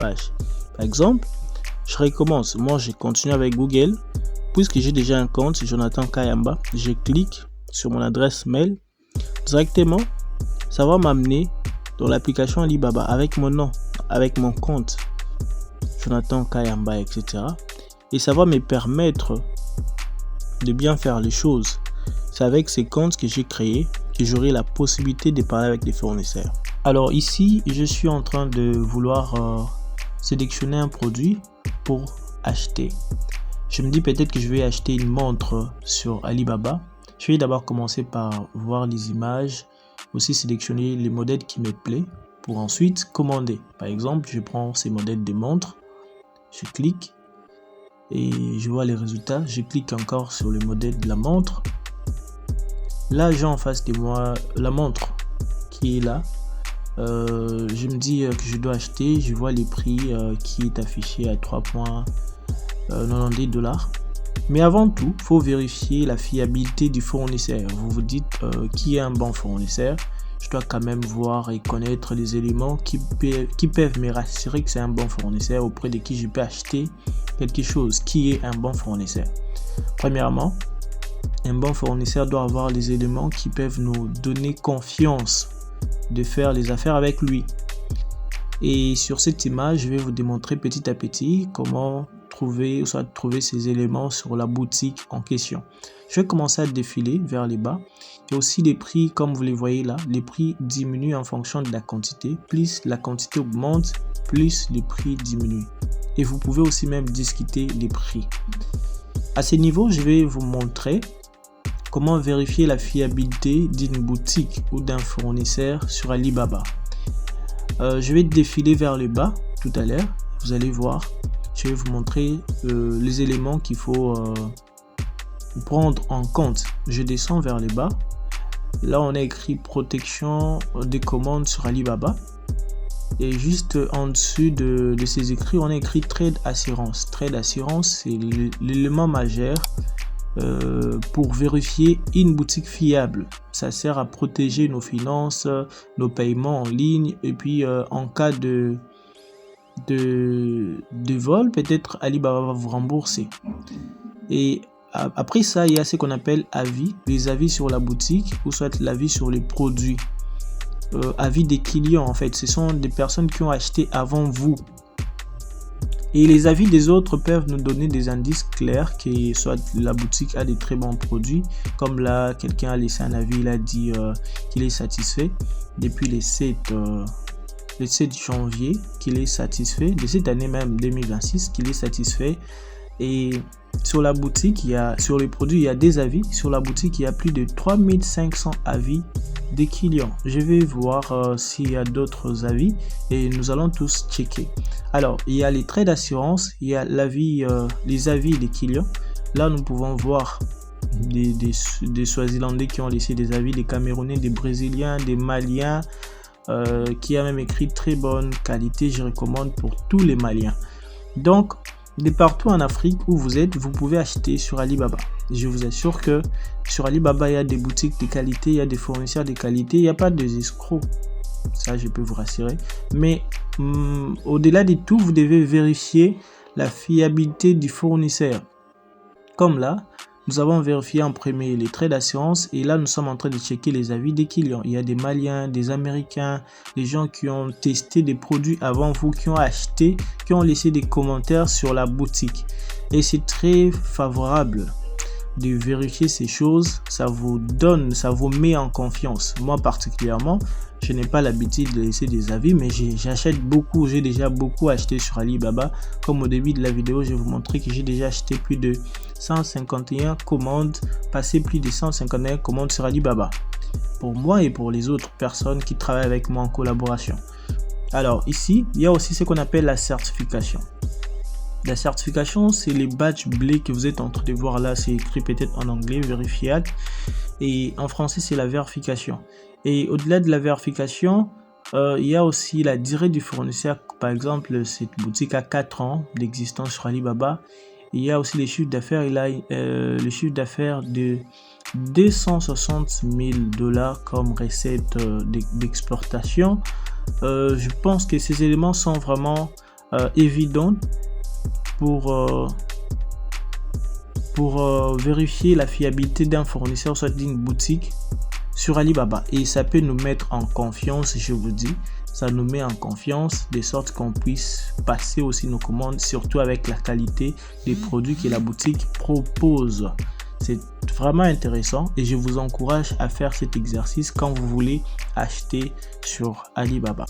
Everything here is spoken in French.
page. Par exemple, je recommence. Moi, je continue avec Google. Puisque j'ai déjà un compte, Jonathan Kayamba, je clique sur mon adresse mail. Directement, ça va m'amener dans l'application Alibaba avec mon nom, avec mon compte, Jonathan Kayamba, etc. Et ça va me permettre de bien faire les choses. C'est avec ces comptes que j'ai créés que j'aurai la possibilité de parler avec les fournisseurs. Alors ici, je suis en train de vouloir sélectionner un produit pour acheter. Je me dis peut-être que je vais acheter une montre sur Alibaba. Je vais d'abord commencer par voir les images, aussi sélectionner les modèles qui me plaisent pour ensuite commander. Par exemple, je prends ces modèles de montres, je clique et je vois les résultats. Je clique encore sur le modèle de la montre. Là, j'ai en face de moi la montre qui est là. Je me dis que je dois acheter. Je vois les prix qui est affiché à 3,90 $. Mais avant tout, il faut vérifier la fiabilité du fournisseur. Vous vous dites qui est un bon fournisseur. Je dois quand même voir et connaître les éléments qui peuvent me rassurer que c'est un bon fournisseur auprès de qui je peux acheter quelque chose. Qui est un bon fournisseur? Premièrement, un bon fournisseur doit avoir les éléments qui peuvent nous donner confiance de faire les affaires avec lui. Et sur cette image, je vais vous démontrer petit à petit comment trouver ces éléments sur la boutique en question. Je vais commencer à défiler vers les bas. Il y a aussi les prix, comme vous les voyez là, les prix diminuent en fonction de la quantité. Plus la quantité augmente, plus les prix diminuent. Et vous pouvez aussi même discuter les prix. À ce niveau, je vais vous montrer comment vérifier la fiabilité d'une boutique ou d'un fournisseur sur Alibaba. Je vais défiler vers le bas tout à l'heure. Vous allez voir, je vais vous montrer les éléments qu'il faut prendre en compte. Je descends vers le bas. Là, on a écrit protection des commandes sur Alibaba. Et juste en dessous de ces écrits, on a écrit Trade Assurance. Trade Assurance, c'est l'élément majeur pour vérifier une boutique fiable. Ça sert à protéger nos finances, nos paiements en ligne, et puis en cas de vol, peut-être Alibaba va vous rembourser. Et après ça, il y a ce qu'on appelle avis, les avis sur la boutique ou soit l'avis sur les produits. Avis des clients, en fait, ce sont des personnes qui ont acheté avant vous. Et les avis des autres peuvent nous donner des indices clairs que soit la boutique a des très bons produits, comme là quelqu'un a laissé un avis, il a dit qu'il est satisfait depuis le 7 janvier, qu'il est satisfait de cette année même 2026, qu'il est satisfait. Et sur la boutique, sur les produits, il y a des avis. Sur la boutique, il y a plus de 3500 avis des clients. Je vais voir s'il y a d'autres avis et nous allons tous checker. Alors, il y a les traits d'assurance, il y a les avis des clients. Là, nous pouvons voir des Swazilandais qui ont laissé des avis, des Camerounais, des Brésiliens, des Maliens, qui a même écrit très bonne qualité. Je recommande pour tous les Maliens. Donc, de partout en Afrique où vous êtes, vous pouvez acheter sur Alibaba. Je vous assure que sur Alibaba, il y a des boutiques de qualité, il y a des fournisseurs de qualité, il n'y a pas de escrocs. Ça, je peux vous rassurer. Mais au-delà de tout, vous devez vérifier la fiabilité du fournisseur. Comme là, nous avons vérifié en premier les traits d'assurance et là, nous sommes en train de checker les avis des clients. Il y a des Maliens, des Américains, des gens qui ont testé des produits avant vous, qui ont acheté, qui ont laissé des commentaires sur la boutique. Et c'est très favorable de vérifier ces choses. Ça vous met en confiance. Moi particulièrement, je n'ai pas l'habitude de laisser des avis, mais j'achète beaucoup. J'ai déjà beaucoup acheté sur Alibaba. Comme au début de la vidéo, je vais vous montrer que j'ai déjà acheté plus de 151 commandes, passé plus de 151 commandes sur Alibaba. Pour moi et pour les autres personnes qui travaillent avec moi en collaboration. Alors ici, il y a aussi ce qu'on appelle la certification. La certification, c'est les badges bleus que vous êtes en train de voir là. C'est écrit peut-être en anglais, verifiable. Et en français, c'est la vérification. Et au-delà de la vérification, il y a aussi la durée du fournisseur. Par exemple, cette boutique a 4 ans d'existence sur Alibaba. Il y a aussi les chiffres d'affaires. Il a le chiffre d'affaires de 260 000 $ comme recette d'exportation. Je pense que ces éléments sont vraiment évidente pour vérifier la fiabilité d'un fournisseur, soit d'une boutique sur Alibaba. Et ça peut nous mettre en confiance, je vous dis. Ça nous met en confiance de sorte qu'on puisse passer aussi nos commandes, surtout avec la qualité des produits que la boutique propose. C'est vraiment intéressant et je vous encourage à faire cet exercice quand vous voulez acheter sur Alibaba.